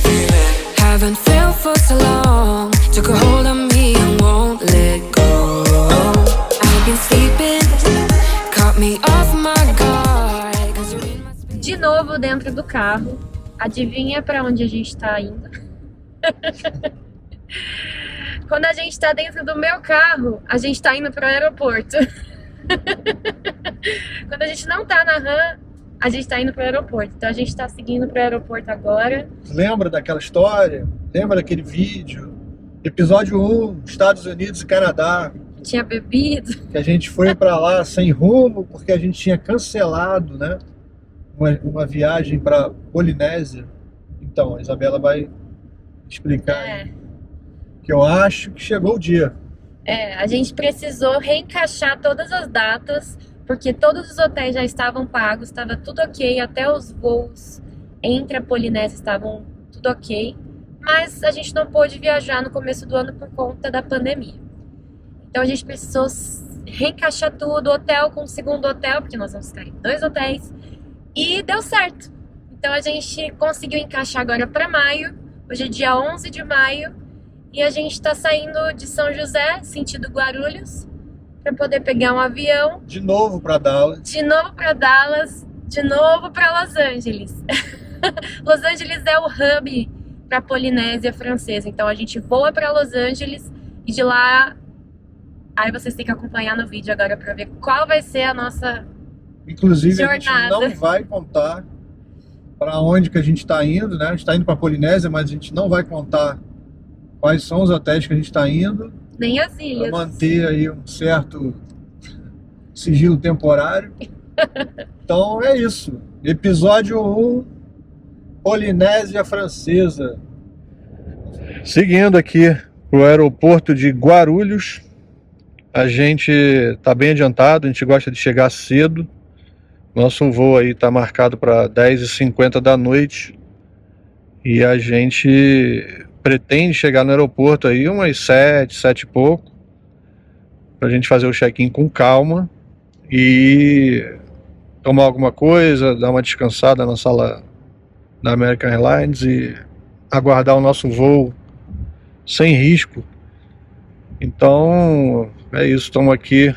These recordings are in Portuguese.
feeling. Haven't felt for so long. Took a hold of me and won't let go. I've been sleeping, caught me off my guard. 'Cause you're in my space. De novo dentro do carro. Adivinha pra onde a gente tá indo? Quando a gente tá dentro do meu carro, a gente tá indo pro aeroporto. Quando a gente não tá na RAM, a gente tá indo pro aeroporto. Então a gente tá seguindo pro aeroporto agora. Lembra daquela história? Lembra daquele vídeo? Episódio 1, Estados Unidos e Canadá. Tinha bebido. Que a gente foi pra lá sem rumo porque a gente tinha cancelado, né? Uma viagem pra Polinésia. Então, a Isabela vai explicar aí, que eu acho que chegou o dia. A gente precisou reencaixar todas as datas, porque todos os hotéis já estavam pagos, estava tudo ok, até os voos entre a Polinésia estavam tudo ok, mas a gente não pôde viajar no começo do ano por conta da pandemia. Então a gente precisou reencaixar tudo, hotel com o segundo hotel, porque nós vamos ficar em 2 hotéis, e deu certo. Então a gente conseguiu encaixar agora para maio, hoje é dia 11 de maio, e a gente está saindo de São José, sentido Guarulhos, para poder pegar um avião. De novo para Dallas. De novo para Dallas, de novo para Los Angeles. Los Angeles é o hub para a Polinésia Francesa, então a gente voa para Los Angeles e de lá, aí vocês têm que acompanhar no vídeo agora para ver qual vai ser a nossa Inclusive jornada. A gente não vai contar para onde que a gente está indo, né? A gente está indo para a Polinésia, mas a gente não vai contar quais são os hotéis que a gente está indo. Nem as ilhas. Para manter aí um certo sigilo temporário. Então é isso. Episódio 1, Polinésia Francesa. Seguindo aqui para o aeroporto de Guarulhos. A gente está bem adiantado, a gente gosta de chegar cedo. Nosso voo aí está marcado para 10h50 da noite. E a gente pretende chegar no aeroporto aí umas 7 e pouco, pra gente fazer o check-in com calma e tomar alguma coisa, dar uma descansada na sala da American Airlines e aguardar o nosso voo sem risco. Então é isso, estamos aqui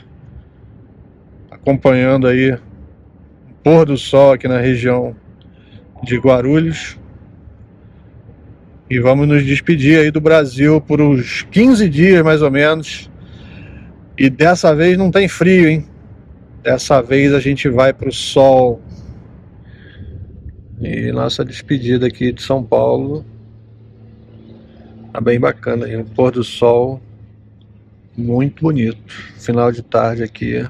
acompanhando aí o pôr do sol aqui na região de Guarulhos. E vamos nos despedir aí do Brasil por uns 15 dias mais ou menos. E dessa vez não tem frio, hein? Dessa vez a gente vai pro sol. E nossa despedida aqui de São Paulo tá bem bacana aí. Um pôr do sol muito bonito. Final de tarde aqui.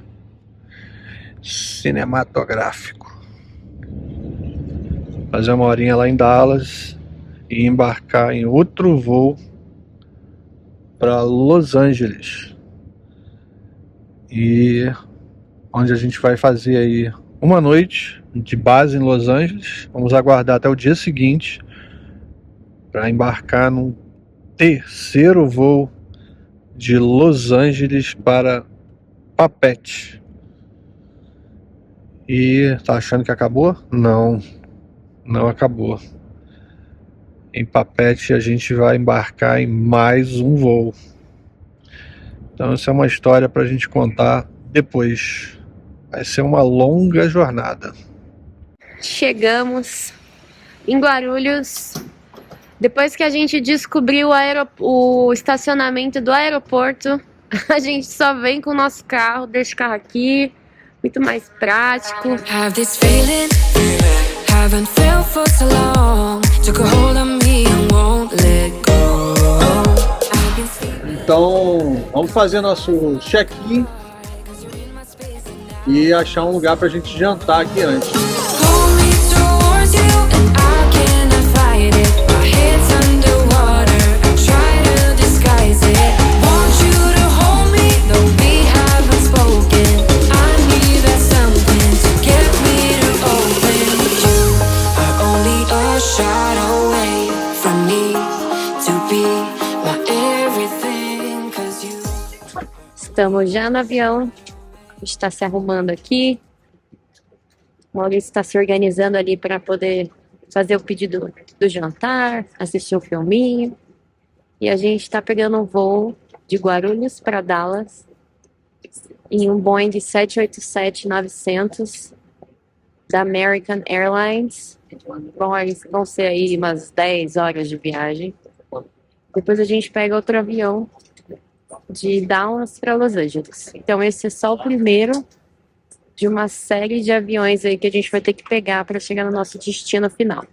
Cinematográfico. Fazer uma horinha lá em Dallas e embarcar em outro voo para Los Angeles, e onde a gente vai fazer aí uma noite de base em Los Angeles. Vamos aguardar até o dia seguinte para embarcar num terceiro voo de Los Angeles para Papete. E tá achando que acabou? Não acabou. Em Papete a gente vai embarcar em mais um voo. Então essa é uma história para a gente contar depois. Vai ser uma longa jornada. Chegamos em Guarulhos. Depois que a gente descobriu o estacionamento do aeroporto, a gente só vem com o nosso carro, deixa o carro aqui, muito mais prático. Have this feeling, haven't felt for so long. Took a hold of me and won't let go. I've been sleeping. Então vamos fazer nosso check-in e achar um lugar pra gente jantar aqui antes. Pull me towards you and I cannot fight it. My head's underwater, I try to disguise it. Want you to hold me, though we haven't spoken. I need that something to get me to open. You are only a shot away from me to be my everything, 'cause you. Estamos já no avião. A gente está se arrumando aqui. O Maurício está se organizando ali para poder fazer o pedido do jantar, assistir o filminho. E a gente tá pegando um voo de Guarulhos para Dallas em um Boeing 787-900 da American Airlines. Vão ser aí umas 10 horas de viagem. Depois a gente pega outro avião de Dallas para Los Angeles. Então esse é só o primeiro de uma série de aviões aí que a gente vai ter que pegar para chegar no nosso destino final.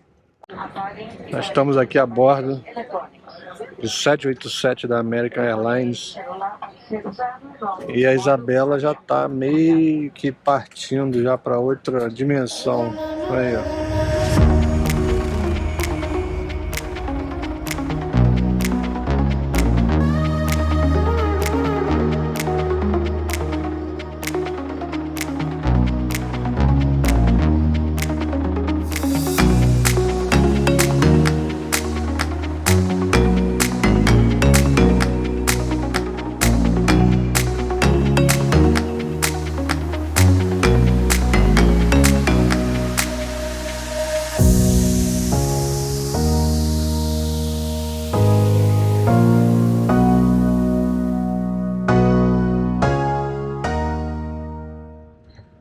Nós estamos aqui a bordo do 787 da American Airlines e a Isabela já está meio que partindo já para outra dimensão. Aí, ó.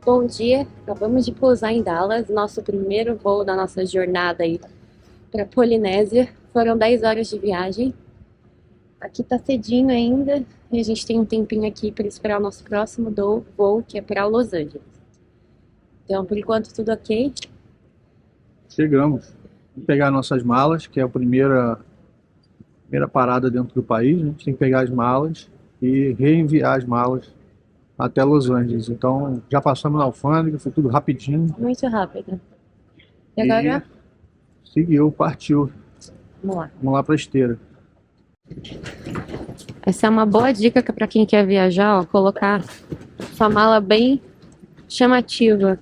Bom dia, acabamos de pousar em Dallas, nosso primeiro voo da nossa jornada aí para Polinésia. Foram 10 horas de viagem. Aqui tá cedinho ainda e a gente tem um tempinho aqui para esperar o nosso próximo voo, que é para Los Angeles. Então, por enquanto, tudo ok. Chegamos. Vamos pegar nossas malas, que é a primeira parada dentro do país. A gente tem que pegar as malas e reenviar as malas até Los Angeles. Então, já passamos na alfândega, foi tudo rapidinho. Muito rápido. E agora? Seguiu, partiu. Vamos lá. Vamos lá para a esteira. Essa é uma boa dica para quem quer viajar, ó, colocar sua mala bem chamativa,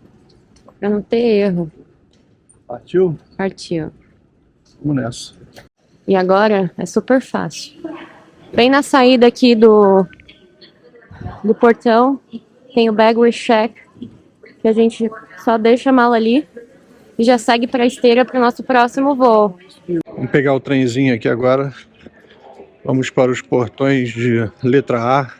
para não ter erro. Partiu? Partiu. Vamos nessa. E agora é super fácil. Bem na saída aqui do portão, tem o Baggage Check, que a gente só deixa a mala ali e já segue para a esteira para o nosso próximo voo. Vamos pegar o trenzinho aqui agora. Vamos para os portões de letra A.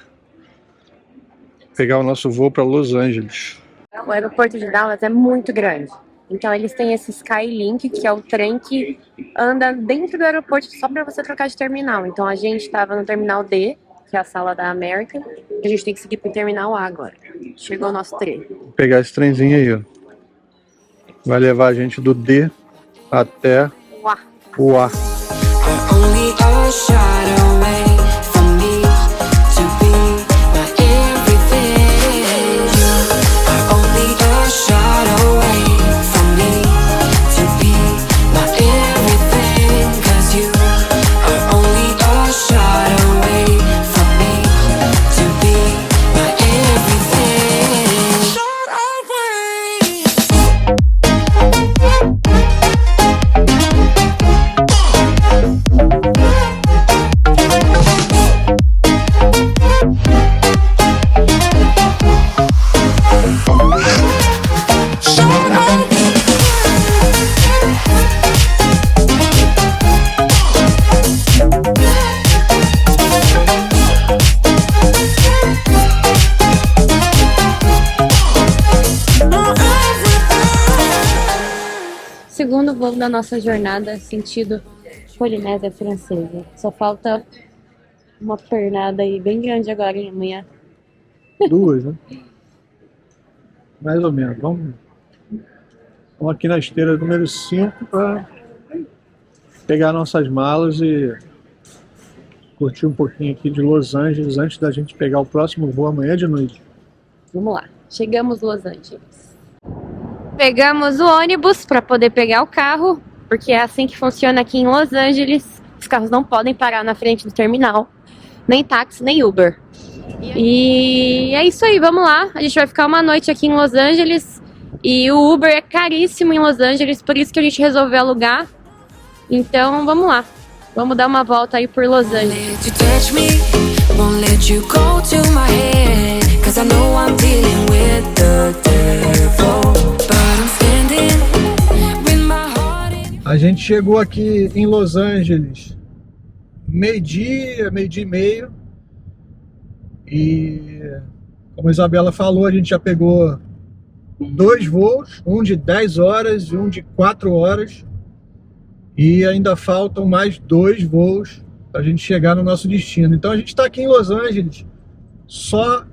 Pegar o nosso voo para Los Angeles. O aeroporto de Dallas é muito grande. Então eles têm esse Skylink, que é o trem que anda dentro do aeroporto só para você trocar de terminal. Então a gente estava no terminal D, que é a sala da American, e a gente tem que seguir para o terminal A agora. Chegou o nosso trem. Vou pegar esse trenzinho aí, ó. Vai levar a gente do D até o A. Only a shot away from me to be my everything. Only a shot away from me to be my everything. 'Cause you are only a shot away from me to be my everything. Shot Segundo voo da nossa jornada, sentido Polinésia Francesa. Só falta uma pernada aí bem grande agora em amanhã. Duas, né? Mais ou menos. Vamos aqui na esteira número 5 para pegar nossas malas e curtir um pouquinho aqui de Los Angeles antes da gente pegar o próximo voo amanhã de noite. Vamos lá, chegamos em Los Angeles. Pegamos o ônibus para poder pegar o carro, porque é assim que funciona aqui em Los Angeles. Os carros não podem parar na frente do terminal, nem táxi, nem Uber. E é isso aí, vamos lá. A gente vai ficar uma noite aqui em Los Angeles e o Uber é caríssimo em Los Angeles, por isso que a gente resolveu alugar. Então vamos lá, vamos dar uma volta aí por Los Angeles. you touch me, won't let you go to my head. 'Cause I know I'm dealing with the devil, but I'm standing with my heart in A gente chegou aqui em Los Angeles meio-dia e meio. E como a Isabela falou, a gente já pegou 2 voos, um de 10 horas e um de 4 horas. E ainda faltam mais 2 voos para a gente chegar no nosso destino. Então a gente está aqui em Los Angeles só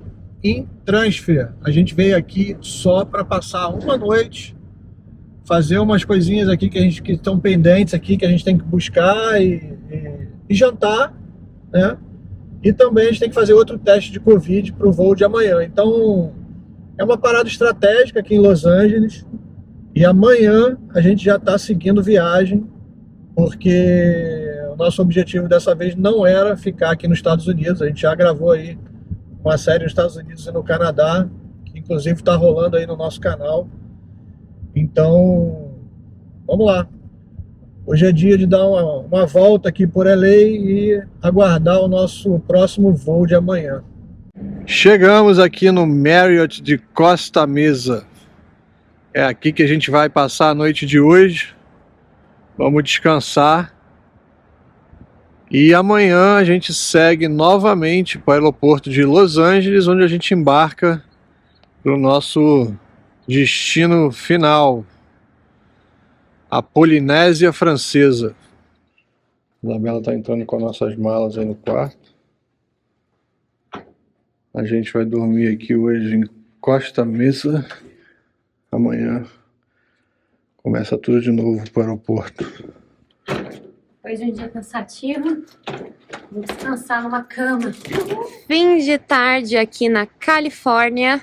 em transfer. A gente veio aqui só para passar uma noite, fazer umas coisinhas aqui que estão pendentes aqui, que a gente tem que buscar e jantar, né? E também a gente tem que fazer outro teste de Covid para o voo de amanhã. Então é uma parada estratégica aqui em Los Angeles. E amanhã a gente já está seguindo viagem, porque o nosso objetivo dessa vez não era ficar aqui nos Estados Unidos. A gente já gravou aí uma série nos Estados Unidos e no Canadá, que inclusive está rolando aí no nosso canal. Então, vamos lá. Hoje é dia de dar uma volta aqui por LA e aguardar o nosso próximo voo de amanhã. Chegamos aqui no Marriott de Costa Mesa. É aqui que a gente vai passar a noite de hoje. Vamos descansar. E amanhã a gente segue novamente para o aeroporto de Los Angeles, onde a gente embarca para o nosso destino final, a Polinésia Francesa. A Isabela está entrando com as nossas malas aí no quarto. A gente vai dormir aqui hoje em Costa Mesa. Amanhã começa tudo de novo para o aeroporto. Depois de um dia cansativo, vou descansar numa cama. Fim de tarde aqui na Califórnia.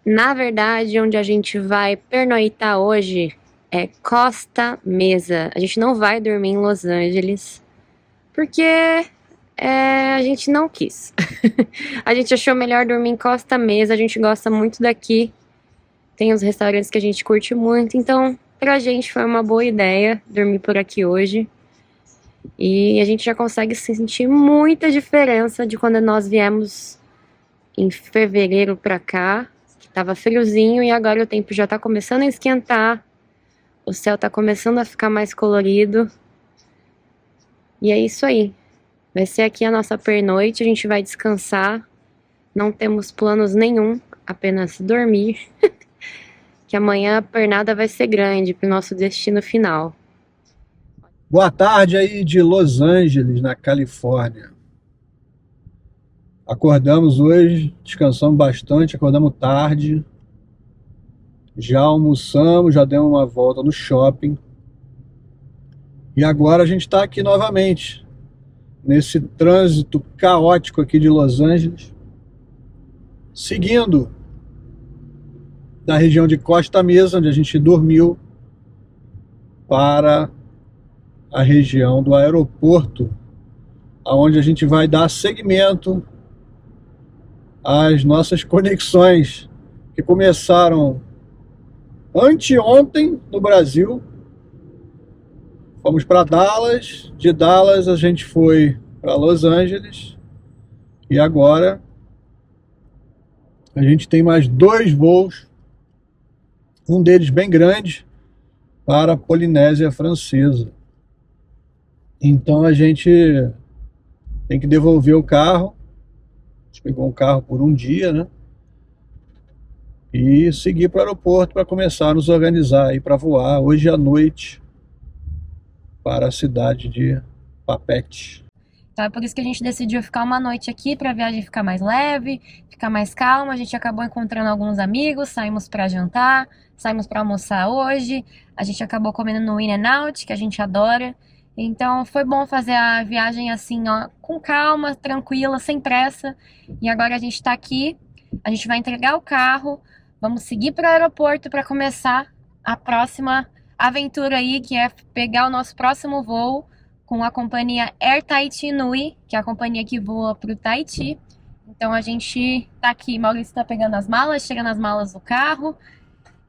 Na verdade, onde a gente vai pernoitar hoje é Costa Mesa. A gente não vai dormir em Los Angeles, porque a gente não quis. A gente achou melhor dormir em Costa Mesa, a gente gosta muito daqui. Tem os restaurantes que a gente curte muito, então pra gente foi uma boa ideia dormir por aqui hoje. E a gente já consegue sentir muita diferença de quando nós viemos em fevereiro pra cá, que tava friozinho, e agora o tempo já tá começando a esquentar. O céu tá começando a ficar mais colorido. E é isso aí. Vai ser aqui a nossa pernoite, a gente vai descansar. Não temos planos nenhum, apenas dormir. Que amanhã a pernada vai ser grande para o nosso destino final. Boa tarde aí de Los Angeles, na Califórnia. Acordamos hoje, descansamos bastante, acordamos tarde. Já almoçamos, já demos uma volta no shopping. E agora a gente está aqui novamente, nesse trânsito caótico aqui de Los Angeles, seguindo da região de Costa Mesa, onde a gente dormiu, para a região do aeroporto, onde a gente vai dar seguimento às nossas conexões que começaram anteontem no Brasil. Fomos para Dallas, de Dallas a gente foi para Los Angeles e agora a gente tem mais 2 voos, um deles bem grande, para a Polinésia Francesa. Então a gente tem que devolver o carro. A gente pegou um carro por um dia, né? E seguir para o aeroporto para começar a nos organizar aí para voar hoje à noite para a cidade de Papete. Então é por isso que a gente decidiu ficar uma noite aqui para a viagem ficar mais leve, ficar mais calma. A gente acabou encontrando alguns amigos, saímos para jantar, saímos para almoçar hoje. A gente acabou comendo no In-N-Out, que a gente adora. Então foi bom fazer a viagem assim, ó, com calma, tranquila, sem pressa. E agora a gente está aqui, a gente vai entregar o carro, vamos seguir para o aeroporto para começar a próxima aventura aí, que é pegar o nosso próximo voo com a companhia Air Tahiti Nui, que é a companhia que voa para o Tahiti. Então a gente tá aqui, Maurício tá pegando as malas, chegando as malas do carro.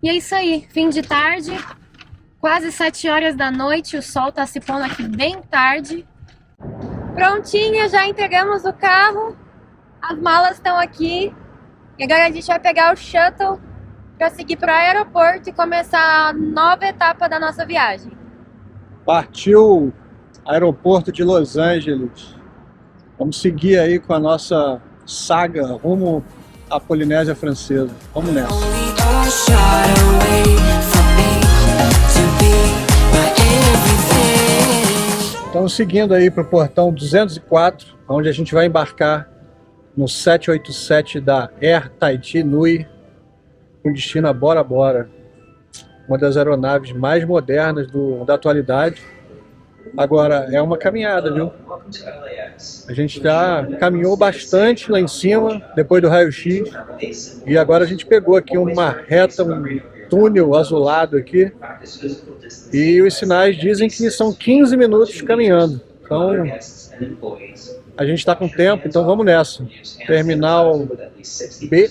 E é isso aí, fim de tarde, quase 7 horas da noite, o sol tá se pondo aqui bem tarde. Prontinho, já entregamos o carro, as malas estão aqui. E agora a gente vai pegar o shuttle para seguir para o aeroporto e começar a nova etapa da nossa viagem. Partiu aeroporto de Los Angeles. Vamos seguir aí com a nossa saga rumo à Polinésia Francesa. Vamos nessa. Only a shot away from me to be my everything. Estamos seguindo aí para o portão 204, onde a gente vai embarcar no 787 da Air Tahiti Nui, com destino a Bora Bora, uma das aeronaves mais modernas da atualidade. Agora, é uma caminhada, viu? A gente já caminhou bastante lá em cima, depois do raio-x, e agora a gente pegou aqui uma reta, um túnel azulado aqui, e os sinais dizem que são 15 minutos caminhando. Então, a gente está com tempo, então vamos nessa. Terminal B,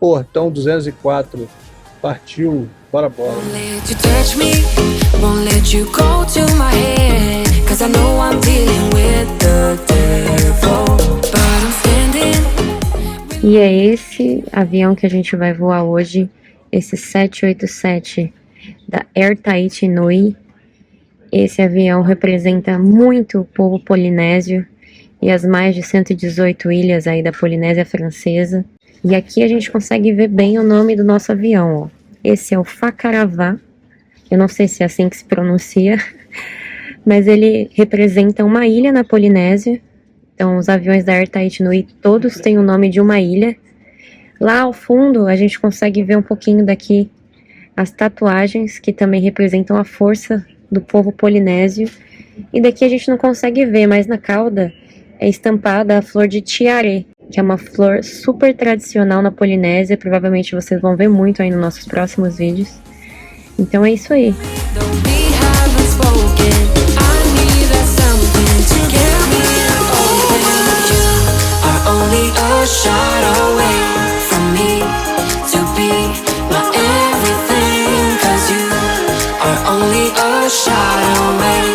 portão 204, partiu, bora, bora. Won't let you touch me, won't let you go to my head, 'cause I know I'm dealing with the devil, but I'm standing. E é esse avião que a gente vai voar hoje, esse 787 da Air Tahiti Nui. Esse avião representa muito o povo polinésio e as mais de 118 ilhas aí da Polinésia Francesa. E aqui a gente consegue ver bem o nome do nosso avião, ó. Esse é o Facaravá, eu não sei se é assim que se pronuncia, mas ele representa uma ilha na Polinésia. Então os aviões da Air Tahiti Nui todos têm o nome de uma ilha. Lá ao fundo a gente consegue ver um pouquinho daqui as tatuagens que também representam a força do povo polinésio. E daqui a gente não consegue ver, mas na cauda é estampada a flor de tiaré, que é uma flor super tradicional na Polinésia. Provavelmente vocês vão ver muito aí nos nossos próximos vídeos. Então é isso aí. Though we haven't spoken, I need that something to get me open. You are only a shot away from me to be my everything, 'cause you are only a shot away.